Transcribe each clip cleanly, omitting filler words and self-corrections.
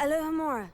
Alohomora.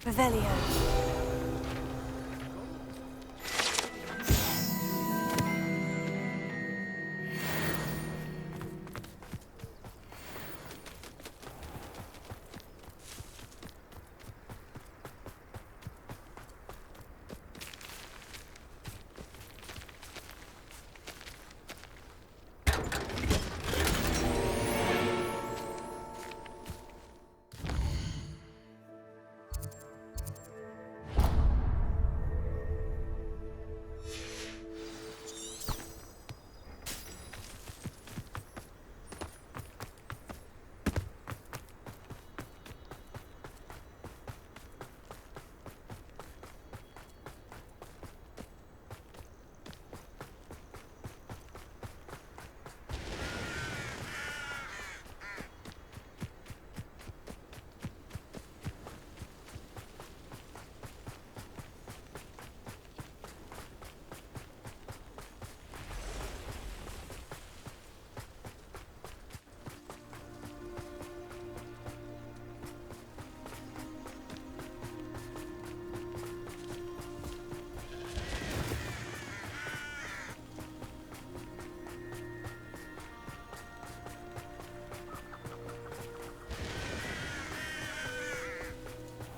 Revelio.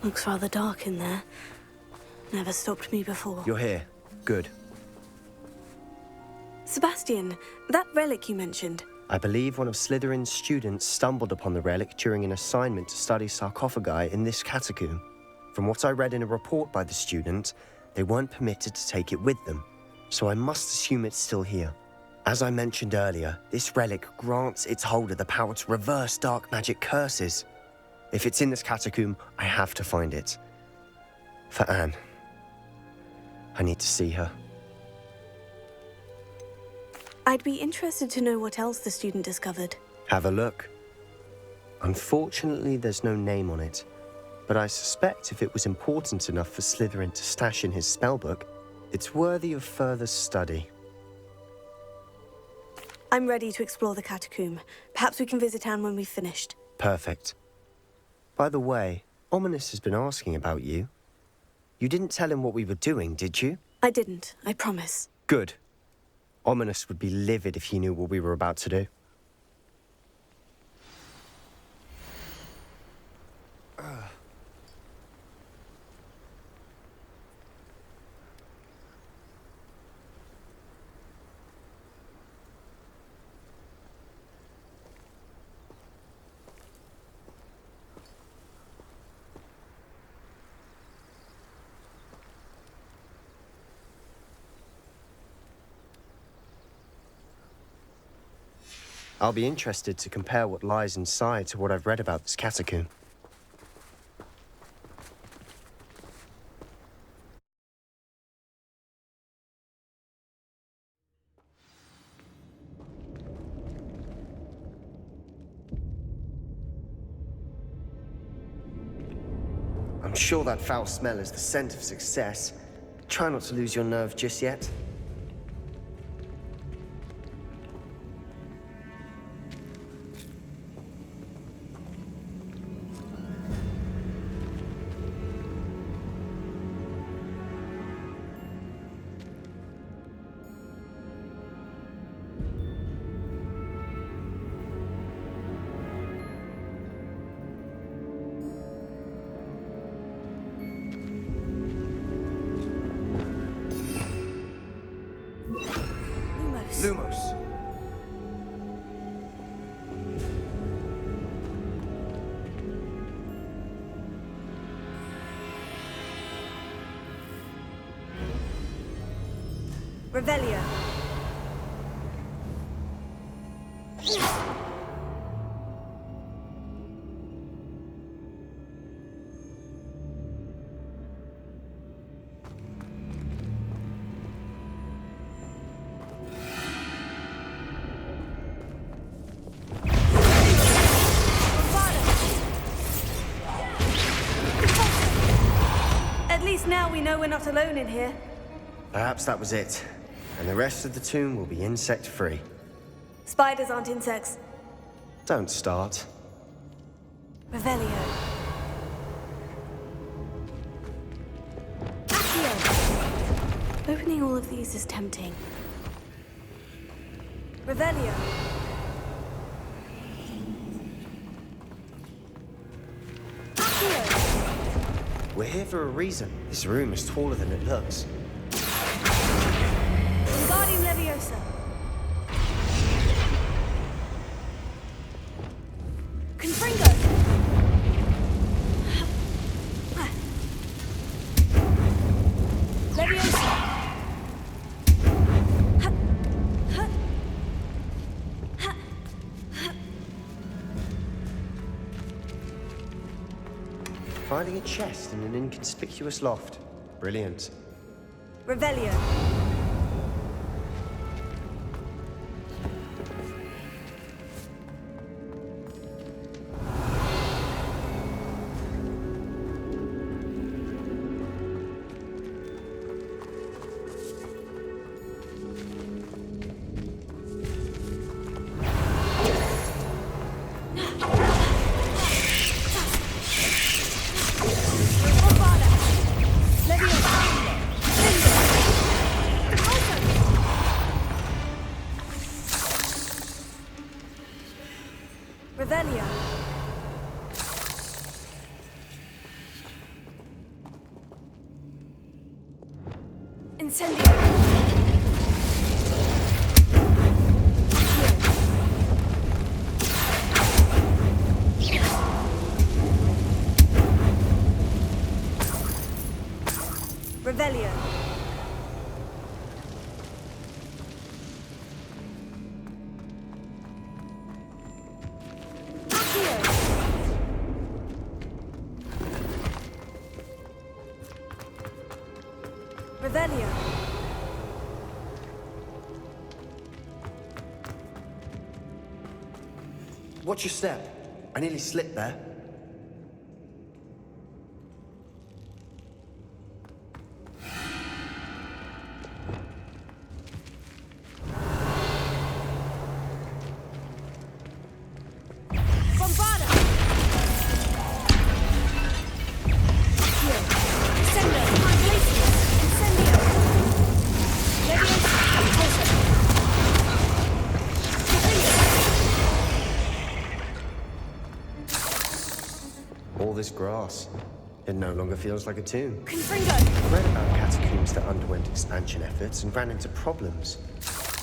Looks rather dark in there. Never stopped me before. You're here. Good. Sebastian, that relic you mentioned. I believe one of Slytherin's students stumbled upon the relic during an assignment to study sarcophagi in this catacomb. From what I read in a report by the student, they weren't permitted to take it with them, so I must assume it's still here. As I mentioned earlier, this relic grants its holder the power to reverse dark magic curses. If it's in this catacomb, I have to find it. For Anne. I need to see her. I'd be interested to know what else the student discovered. Have a look. Unfortunately, there's no name on it, but I suspect if it was important enough for Slytherin to stash in his spellbook, it's worthy of further study. I'm ready to explore the catacomb. Perhaps we can visit Anne when we've finished. Perfect. By the way, Ominous has been asking about you. You didn't tell him what we were doing, did you? I didn't, I promise. Good. Ominous would be livid if he knew what we were about to do. I'll be interested to compare what lies inside to what I've read about this catacomb. I'm sure that foul smell is the scent of success. Try not to lose your nerve just yet. Lumos. Revelio. At least now we know we're not alone in here. Perhaps that was it. And the rest of the tomb will be insect-free. Spiders aren't insects. Don't start. Revelio. Accio. Opening all of these is tempting. Revelio. Accio. We're here for a reason. This room is taller than it looks. Wingardium Leviosa. Confringo. Leviosa. Finding a chest in an inconspicuous loft. Brilliant. Revelio. Revelio. Incendio. Revelio. Revelio. Watch your step. I nearly slipped there. Bombarda. Accio. Incendio. Glacius. Incendio. Leviosa. Repulsor. All this grass. It no longer feels like a tomb. Confringo. I read about catacombs that underwent expansion efforts and ran into problems.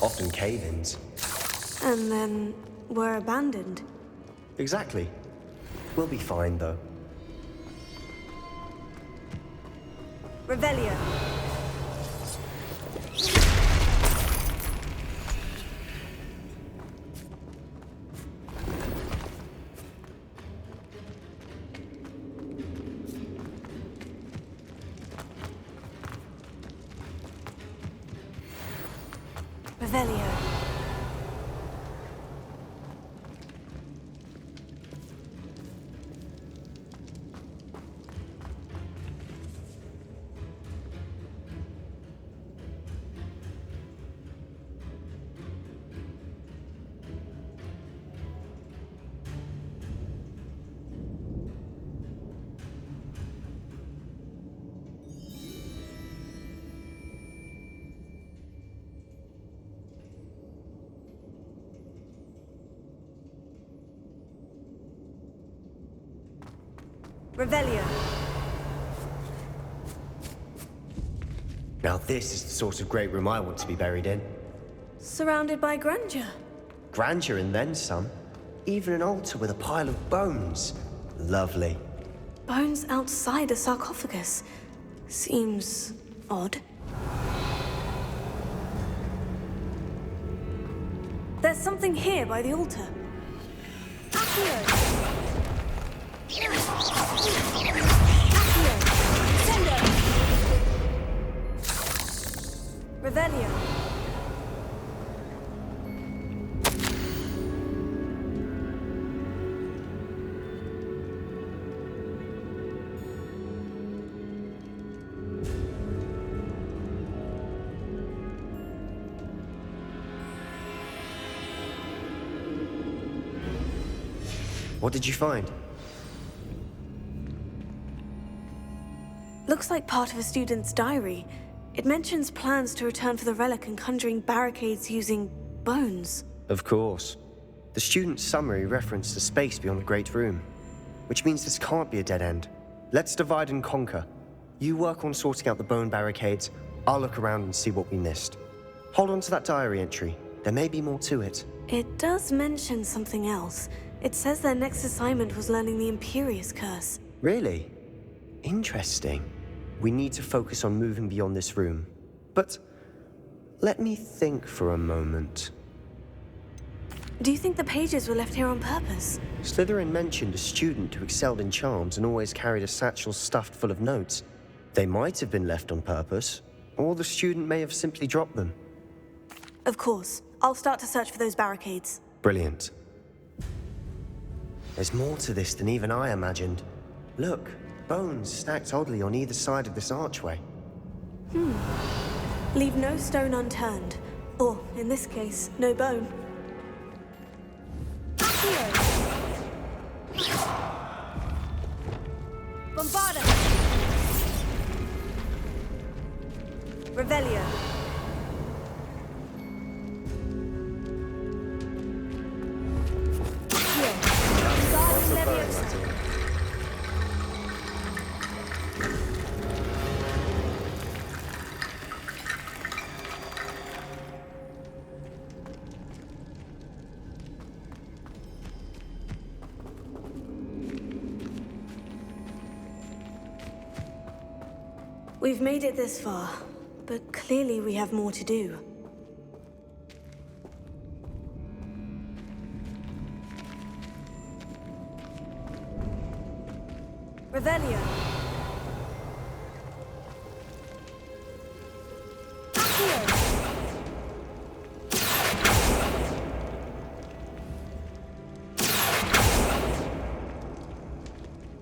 Often cave-ins. And then were abandoned. Exactly. We'll be fine, though. Revelio. Revelio. Revelio. Now this is the sort of great room I want to be buried in. Surrounded by grandeur. Grandeur and then some. Even an altar with a pile of bones. Lovely. Bones outside a sarcophagus. Seems odd. There's something here by the altar. Accio! Accio! Sendo! Revelio! What did you find? Looks like part of a student's diary. It mentions plans to return for the relic and conjuring barricades using bones. Of course. The student's summary referenced a space beyond the Great Room, which means this can't be a dead end. Let's divide and conquer. You work on sorting out the bone barricades, I'll look around and see what we missed. Hold on to that diary entry. There may be more to it. It does mention something else. It says their next assignment was learning the Imperious Curse. Really? Interesting. We need to focus on moving beyond this room. But let me think for a moment. Do you think the pages were left here on purpose? Slytherin mentioned a student who excelled in charms and always carried a satchel stuffed full of notes. They might have been left on purpose, or the student may have simply dropped them. Of course. I'll start to search for those barricades. Brilliant. There's more to this than even I imagined. Look, bones stacked oddly on either side of this archway. Leave no stone unturned. Or, in this case, no bone. Bombarda! Revelio. We've made it this far, but clearly we have more to do. Revelio.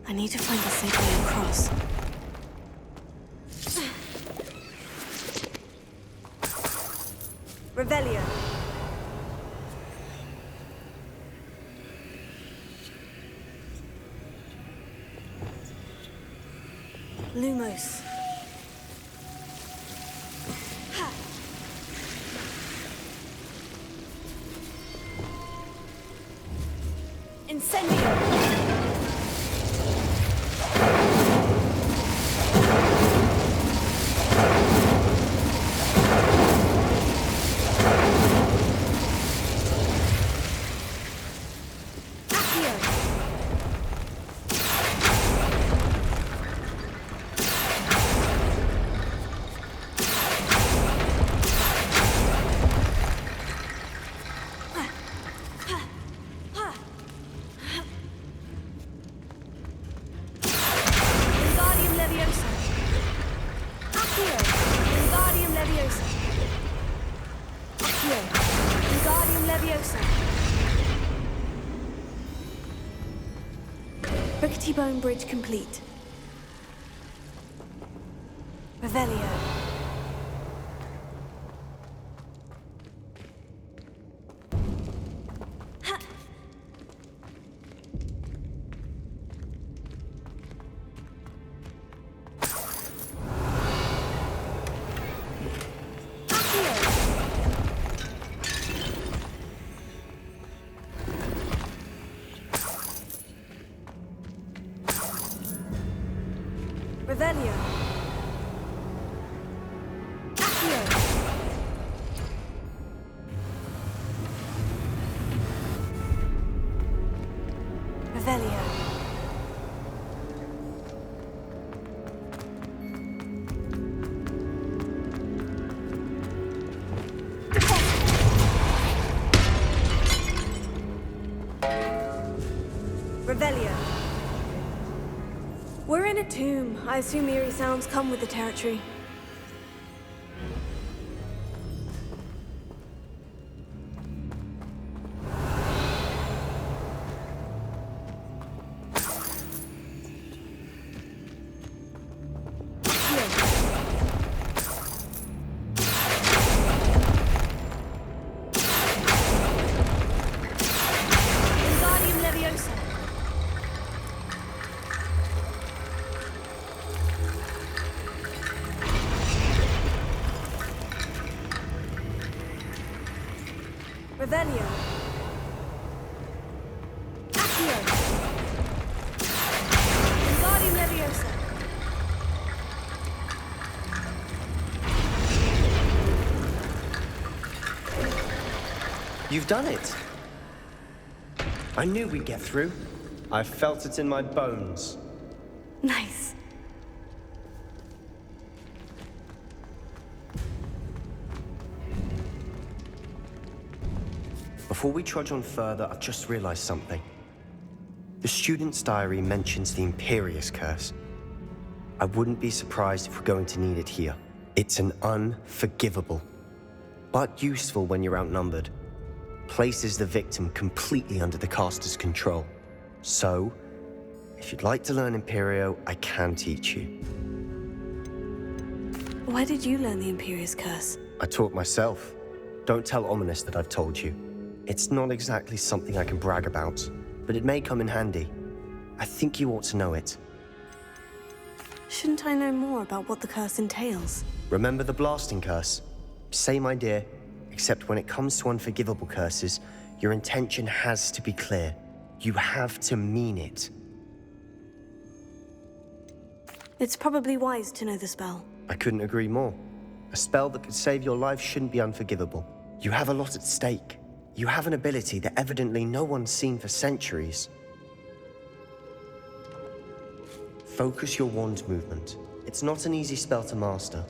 I need to find a safe way across. Revelio. Lumos. Incendio. Rickety bone bridge complete. Revelio. Revelio. Accio. Revelio. Revelio. We're in a tomb. I assume eerie sounds come with the territory. Revelio. Accio. Wingardium Leviosa. You've done it. I knew we'd get through. I felt it in my bones. Nice. Before we trudge on further, I've just realized something. The student's diary mentions the Imperius Curse. I wouldn't be surprised if we're going to need it here. It's an unforgivable, but useful when you're outnumbered. Places the victim completely under the caster's control. So, if you'd like to learn Imperio, I can teach you. Why did you learn the Imperius Curse? I taught myself. Don't tell Ominous that I've told you. It's not exactly something I can brag about, but it may come in handy. I think you ought to know it. Shouldn't I know more about what the curse entails? Remember the blasting curse? Same idea, except when it comes to unforgivable curses, your intention has to be clear. You have to mean it. It's probably wise to know the spell. I couldn't agree more. A spell that could save your life shouldn't be unforgivable. You have a lot at stake. You have an ability that evidently no one's seen for centuries. Focus your wand movement. It's not an easy spell to master.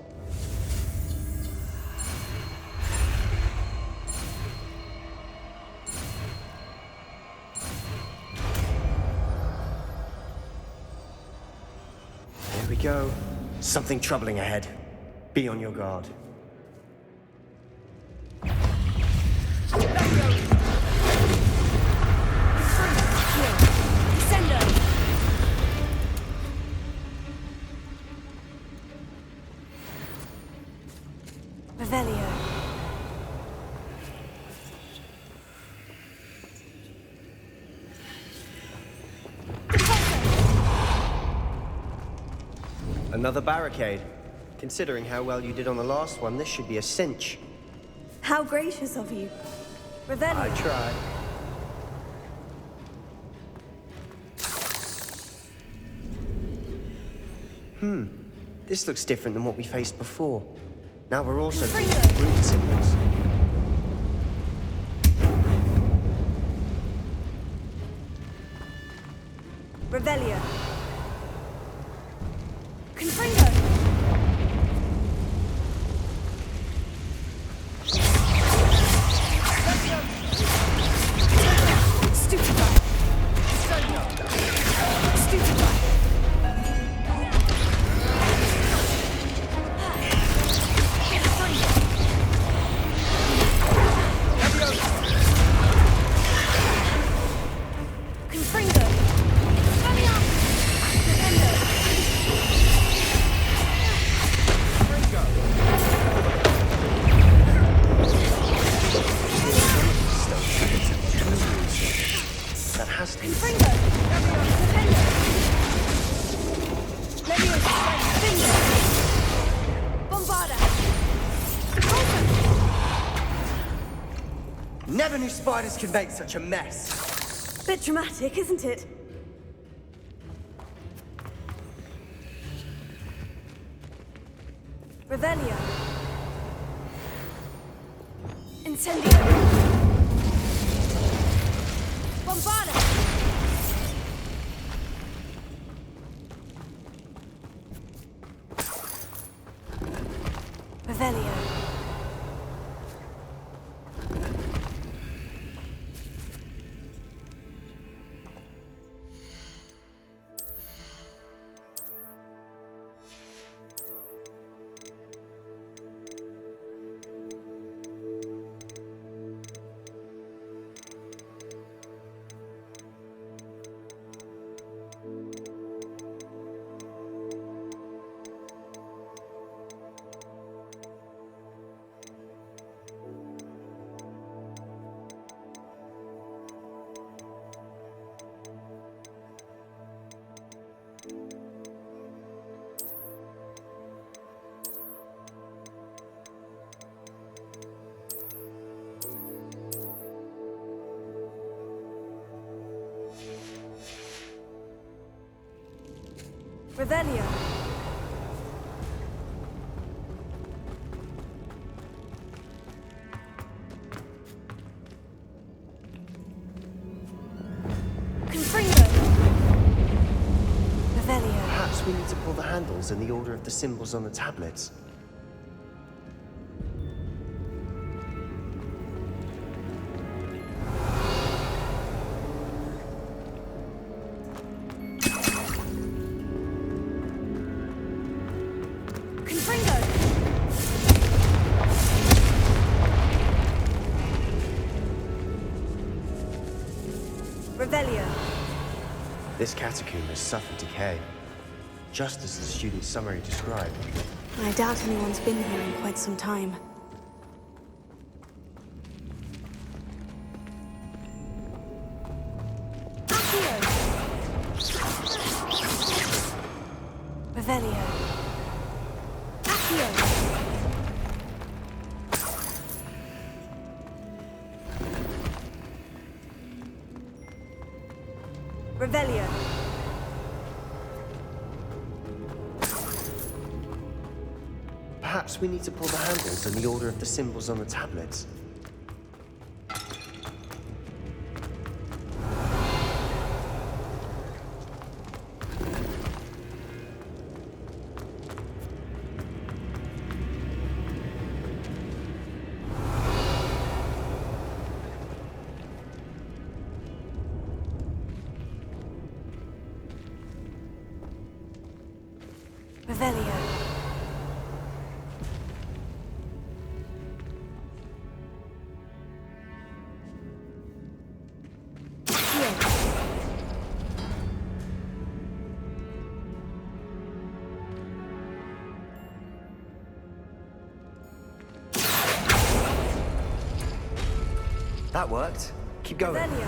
There we go. Something troubling ahead. Be on your guard. Revelio. Another barricade. Considering how well you did on the last one, this should be a cinch. How gracious of you. Revelio. I tried. This looks different than what we faced before. Now we're also dealing with root symbols. Revelio. Confringo. Stupefy. Stupefy. Confringo. That has to be. Confringo. Leviosa. Finger. Bombarda. Never knew spiders could make such a mess. Bit dramatic, isn't it? Revelio. Incendio. Bombarda. Revelio. Confringo. Revelio. Perhaps we need to pull the handles in the order of the symbols on the tablets. Revelio. This catacomb has suffered decay, just as the student's summary described. I doubt anyone's been here in quite some time. Revelio. Accio. Revelio. Perhaps we need to pull the handles in the order of the symbols on the tablets. Revelio. That worked. Keep going. Revelio.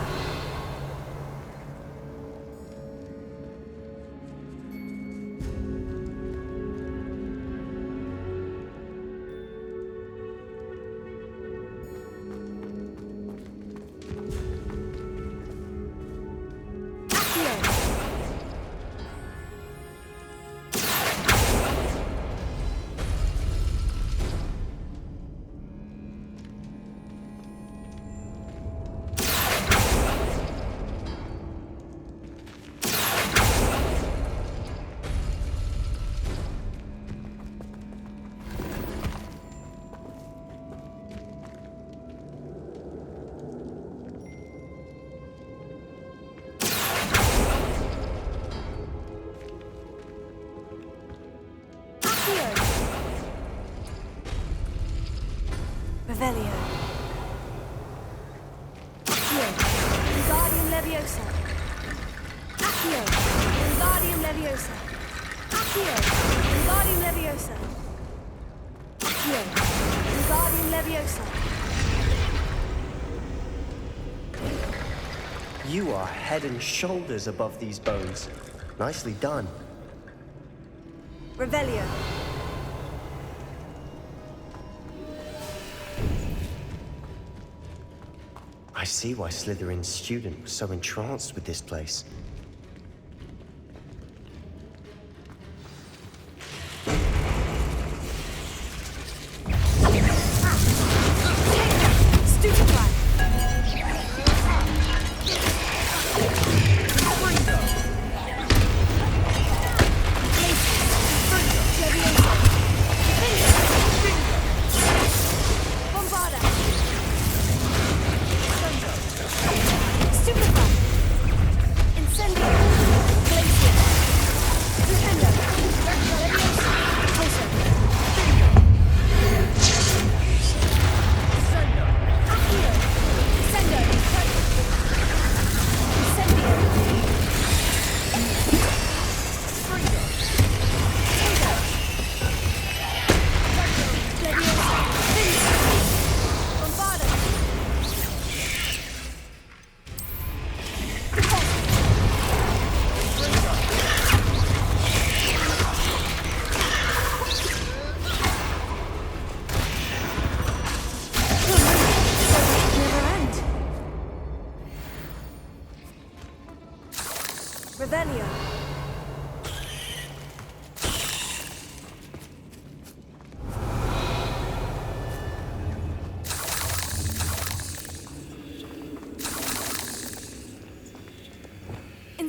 Revelio. Accio. Wingardium Leviosa. Accio. Wingardium Leviosa. Accio. Wingardium Leviosa. Accio. Wingardium Leviosa. You are head and shoulders above these bones. Nicely done. Revelio. I see why Slytherin's student was so entranced with this place.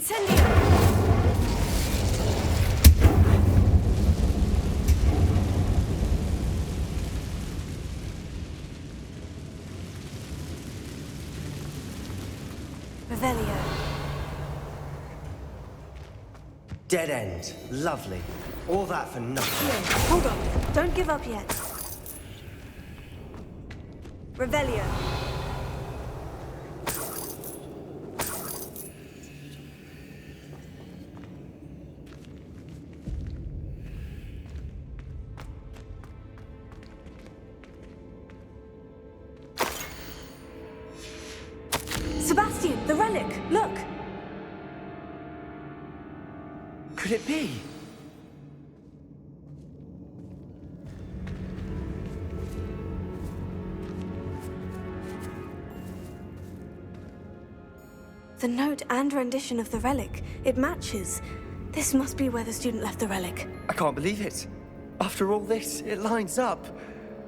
Incendio! Revelio. Dead end. Lovely. All that for nothing. Here, hold on. Don't give up yet. Revelio. Sebastian, the relic! Look! Could it be? The note and rendition of the relic. It matches. This must be where the student left the relic. I can't believe it. After all this, it lines up.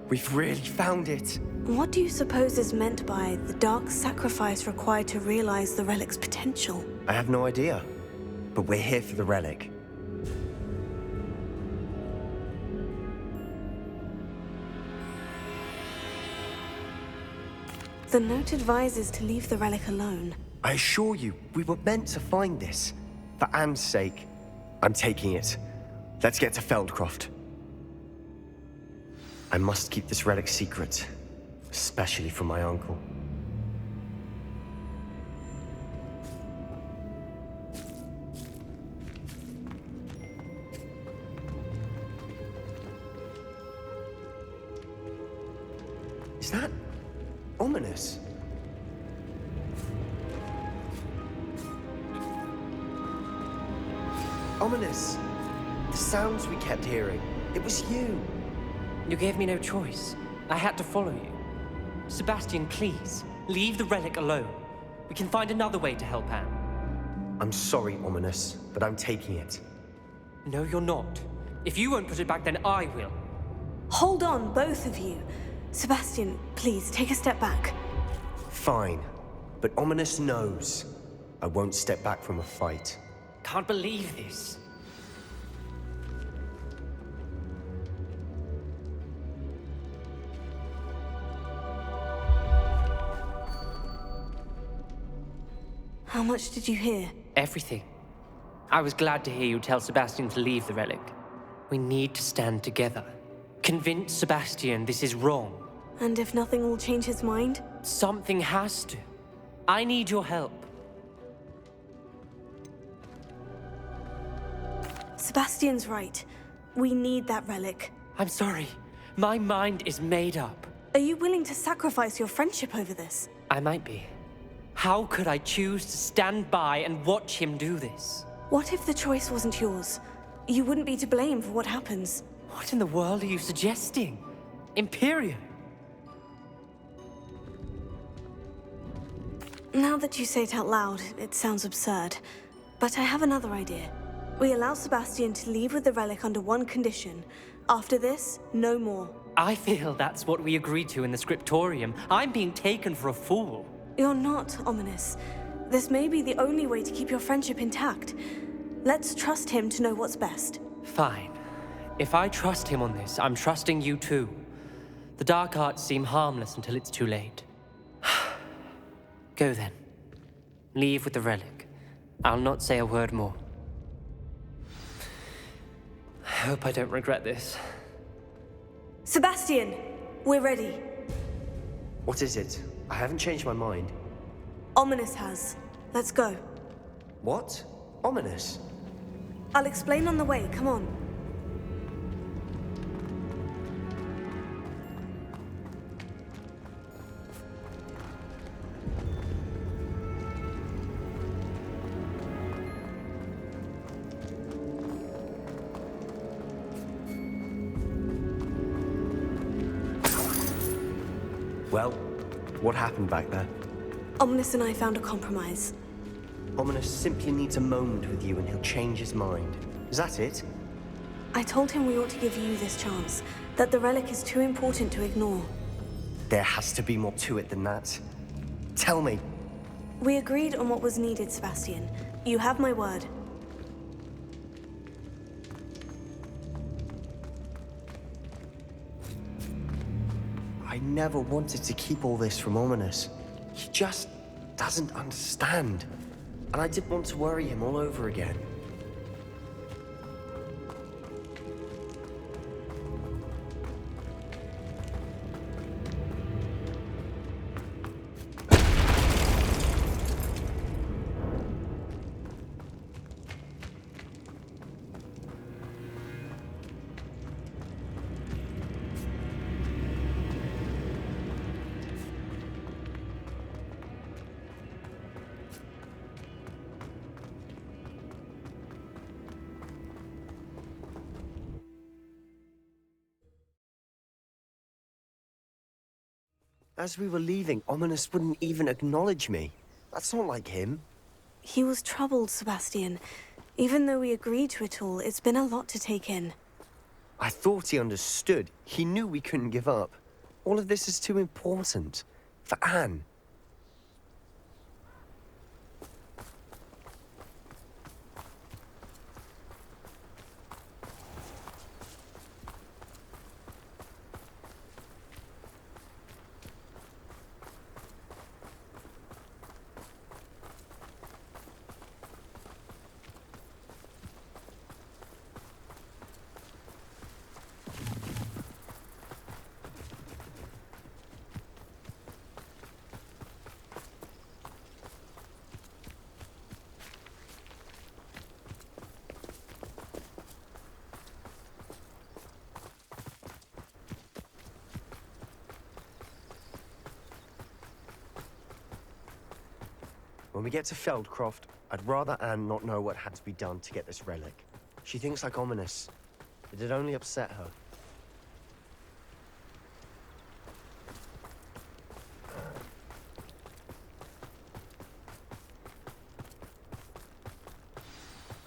We've really found it. What do you suppose is meant by the dark sacrifice required to realize the relic's potential? I have no idea. But we're here for the relic. The note advises to leave the relic alone. I assure you, we were meant to find this. For Anne's sake. I'm taking it. Let's get to Feldcroft. I must keep this relic secret. Especially from my uncle. Is that ominous? Ominous. The sounds we kept hearing. It was you. You gave me no choice. I had to follow you. Sebastian, please, leave the relic alone. We can find another way to help Anne. I'm sorry, Ominous, but I'm taking it. No, you're not. If you won't put it back, then I will. Hold on, both of you. Sebastian, please, take a step back. Fine, but Ominous knows. I won't step back from a fight. Can't believe this. How much did you hear? Everything. I was glad to hear you tell Sebastian to leave the relic. We need to stand together. Convince Sebastian this is wrong. And if nothing will change his mind? Something has to. I need your help. Sebastian's right. We need that relic. I'm sorry. My mind is made up. Are you willing to sacrifice your friendship over this? I might be. How could I choose to stand by and watch him do this? What if the choice wasn't yours? You wouldn't be to blame for what happens. What in the world are you suggesting? Imperium? Now that you say it out loud, it sounds absurd. But I have another idea. We allow Sebastian to leave with the relic under one condition. After this, no more. I feel that's what we agreed to in the scriptorium. I'm being taken for a fool. You're not, Ominous. This may be the only way to keep your friendship intact. Let's trust him to know what's best. Fine. If I trust him on this, I'm trusting you too. The dark arts seem harmless until it's too late. Go then. Leave with the relic. I'll not say a word more. I hope I don't regret this. Sebastian! We're ready. What is it? I haven't changed my mind. Ominous has. Let's go. What? Ominous? I'll explain on the way. Come on. Well, what happened back there? Ominous and I found a compromise. Ominous simply needs a moment with you and he'll change his mind. Is that it? I told him we ought to give you this chance, that the relic is too important to ignore. There has to be more to it than that. Tell me. We agreed on what was needed, Sebastian. You have my word. I never wanted to keep all this from Ominous. He just doesn't understand. And I didn't want to worry him all over again. As we were leaving, Ominous wouldn't even acknowledge me. That's not like him. He was troubled, Sebastian. Even though we agreed to it all, it's been a lot to take in. I thought he understood. He knew we couldn't give up. All of this is too important. For Anne. When we get to Feldcroft, I'd rather Anne not know what had to be done to get this relic. She thinks like Ominous. It'd only upset her.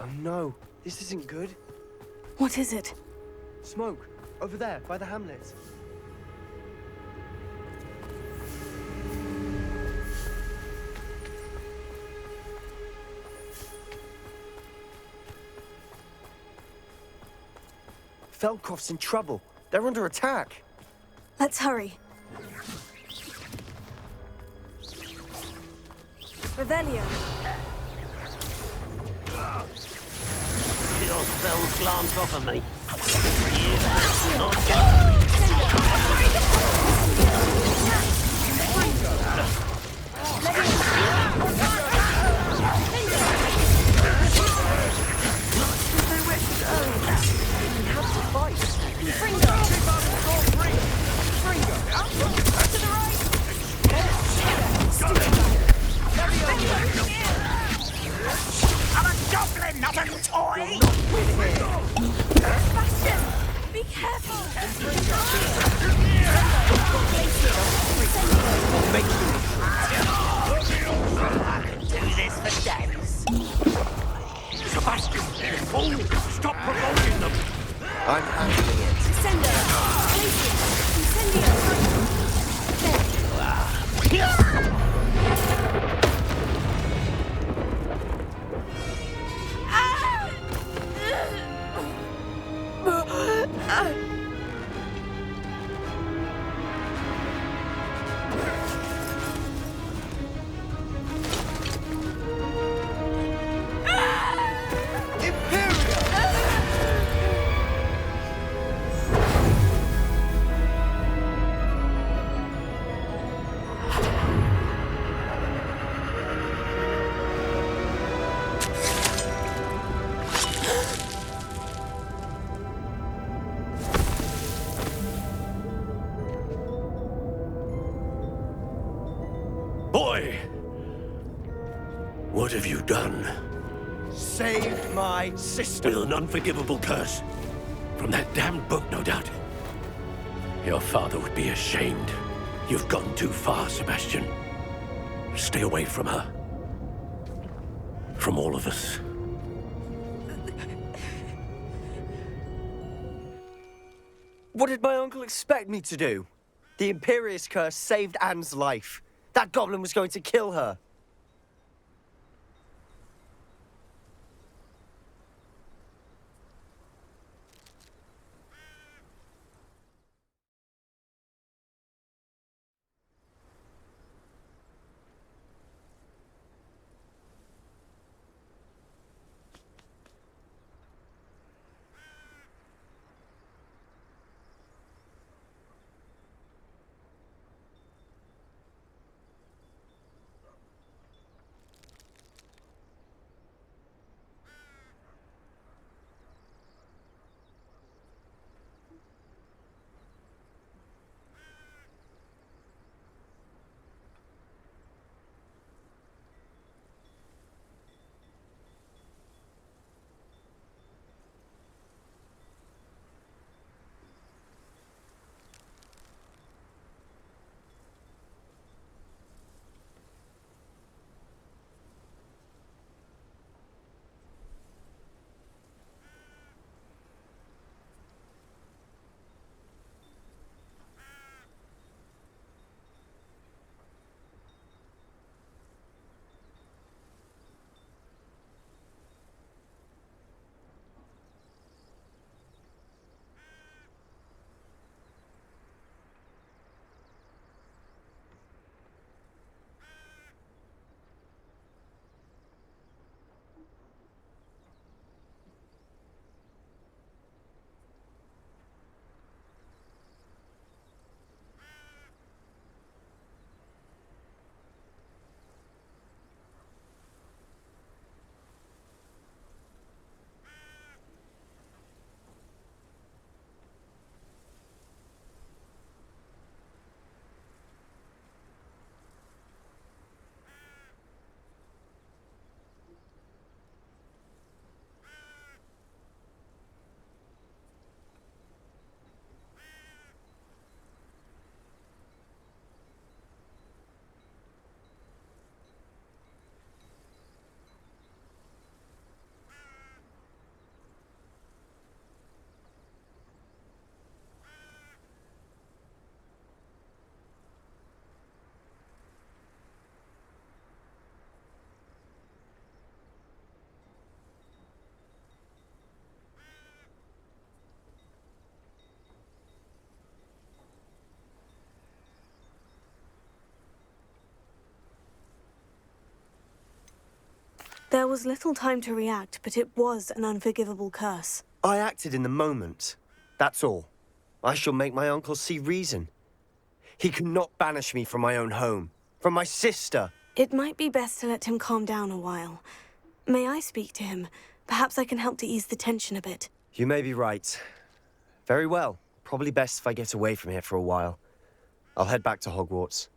Oh no, this isn't good. What is it? Smoke, over there, by the hamlet. Feldcroft's in trouble. They're under attack. Let's hurry. Revelio. Your spells glance off of me. I'm a goblin, not a toy! Sebastian! Be careful! I can do this for days. Sebastian, you fool! Stop provoking them! I'm handling it. Sendo! Incendio! Boy! What have you done? Saved my sister. With an unforgivable curse. From that damned book, no doubt. Your father would be ashamed. You've gone too far, Sebastian. Stay away from her. From all of us. What did my uncle expect me to do? The Imperious curse saved Anne's life. That goblin was going to kill her. There was little time to react, but it was an unforgivable curse. I acted in the moment. That's all. I shall make my uncle see reason. He cannot banish me from my own home, from my sister. It might be best to let him calm down a while. May I speak to him? Perhaps I can help to ease the tension a bit. You may be right. Very well. Probably best if I get away from here for a while. I'll head back to Hogwarts.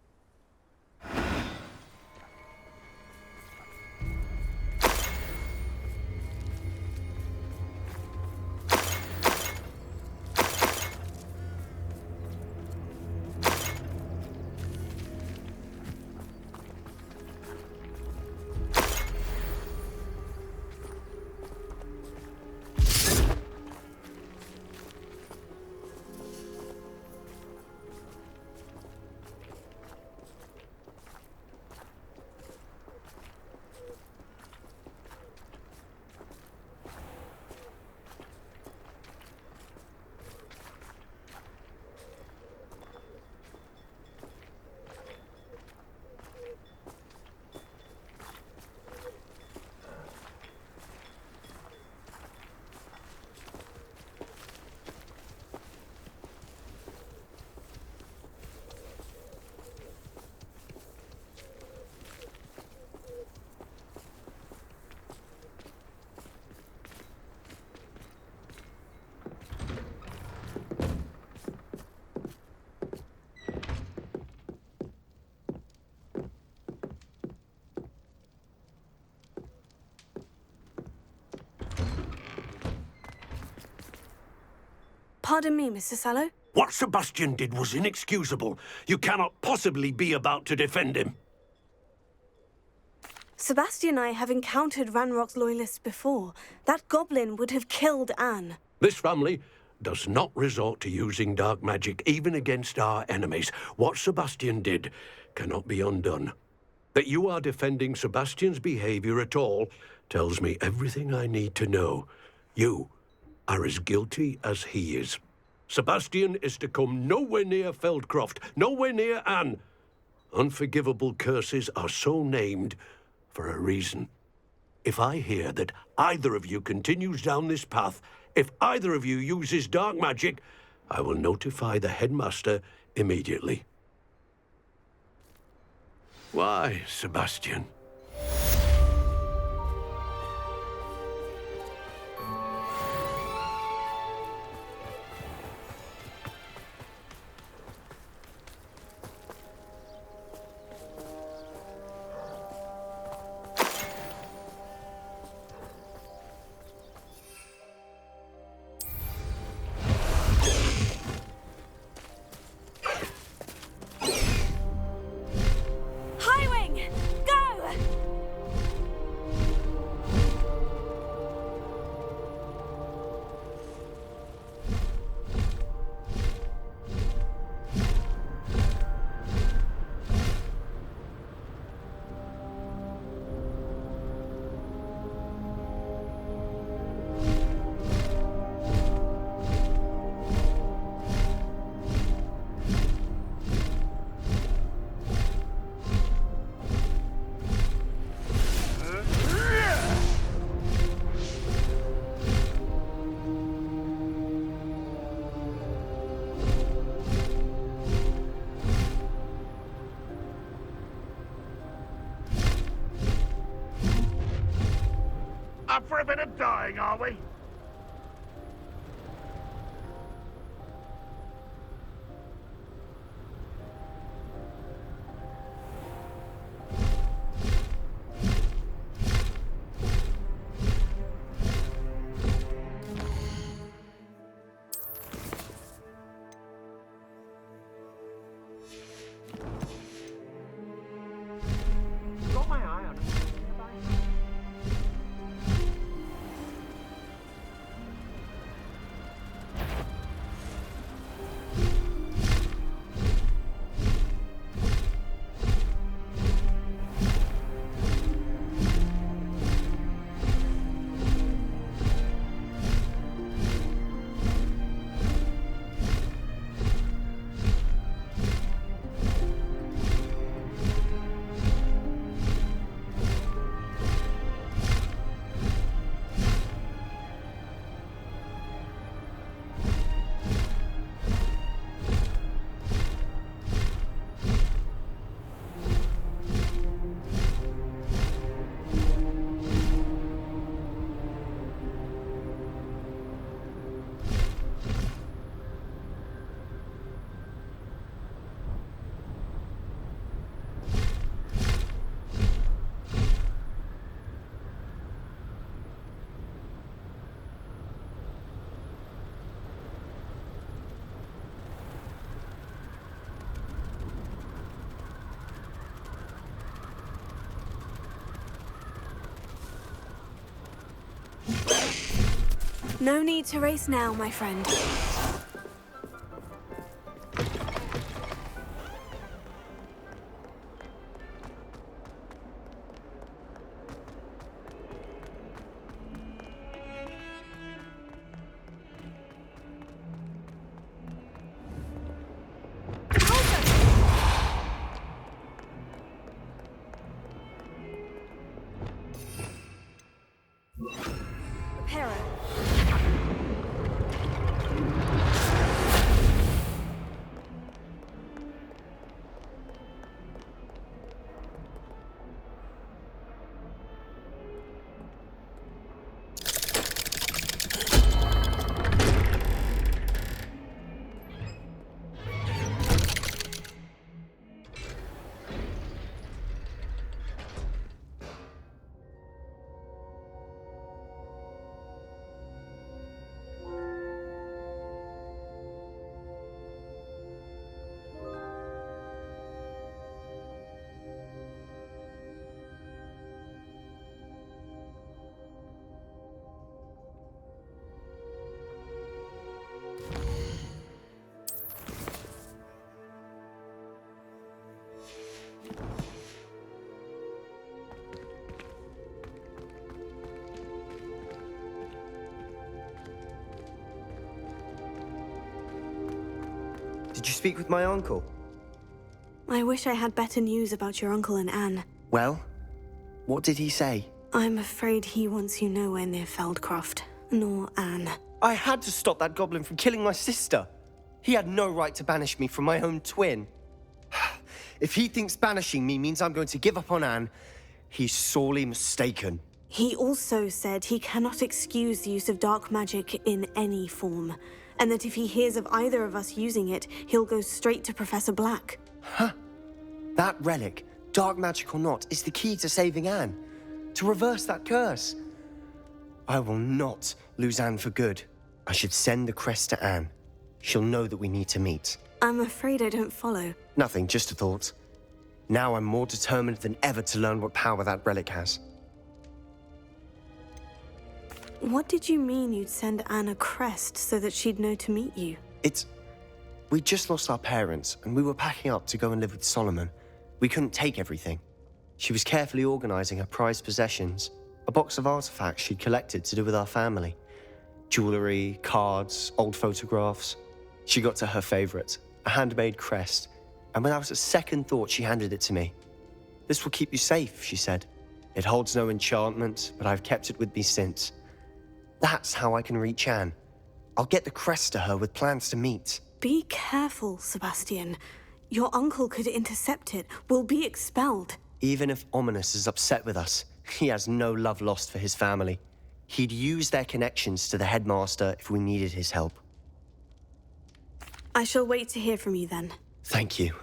Pardon me, Mr. Sallow? What Sebastian did was inexcusable. You cannot possibly be about to defend him. Sebastian and I have encountered Ranrock's loyalists before. That goblin would have killed Anne. This family does not resort to using dark magic even against our enemies. What Sebastian did cannot be undone. That you are defending Sebastian's behavior at all tells me everything I need to know. You are as guilty as he is. Sebastian is to come nowhere near Feldcroft, nowhere near Anne. Unforgivable curses are so named for a reason. If I hear that either of you continues down this path, if either of you uses dark magic, I will notify the headmaster immediately. Why, Sebastian? Up for a bit of dying, are we? Got my eye on it. No need to race now, my friend. Hera. Did you speak with my uncle? I wish I had better news about your uncle and Anne. Well, what did he say? I'm afraid he wants you nowhere near Feldcroft, nor Anne. I had to stop that goblin from killing my sister. He had no right to banish me from my own twin. If he thinks banishing me means I'm going to give up on Anne, he's sorely mistaken. He also said he cannot excuse the use of dark magic in any form, and that if he hears of either of us using it, he'll go straight to Professor Black. Huh? That relic, dark magic or not, is the key to saving Anne. To reverse that curse. I will not lose Anne for good. I should send the crest to Anne. She'll know that we need to meet. I'm afraid I don't follow. Nothing, just a thought. Now I'm more determined than ever to learn what power that relic has. What did you mean you'd send Anne a crest so that she'd know to meet you? We just lost our parents, and we were packing up to go and live with Solomon. We couldn't take everything. She was carefully organizing her prized possessions, a box of artifacts she'd collected to do with our family. Jewelry, cards, old photographs. She got to her favorite, a handmade crest, and without a second thought, she handed it to me. "This will keep you safe," she said. "It holds no enchantment, but I've kept it with me since. That's how I can reach Anne. I'll get the crest to her with plans to meet." Be careful, Sebastian. Your uncle could intercept it. We'll be expelled. Even if Ominous is upset with us, he has no love lost for his family. He'd use their connections to the headmaster if we needed his help. I shall wait to hear from you then. Thank you.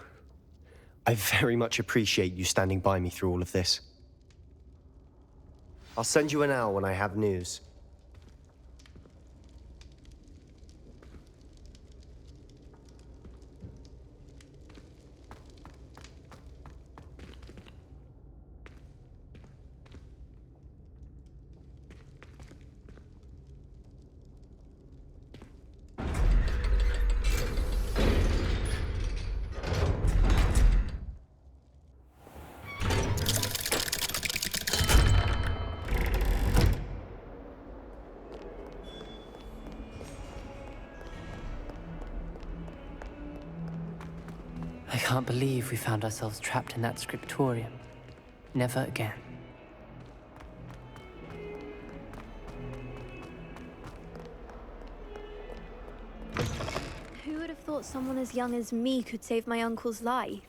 I very much appreciate you standing by me through all of this. I'll send you an owl when I have news. I can't believe we found ourselves trapped in that scriptorium. Never again. Who would have thought someone as young as me could save my uncle's life?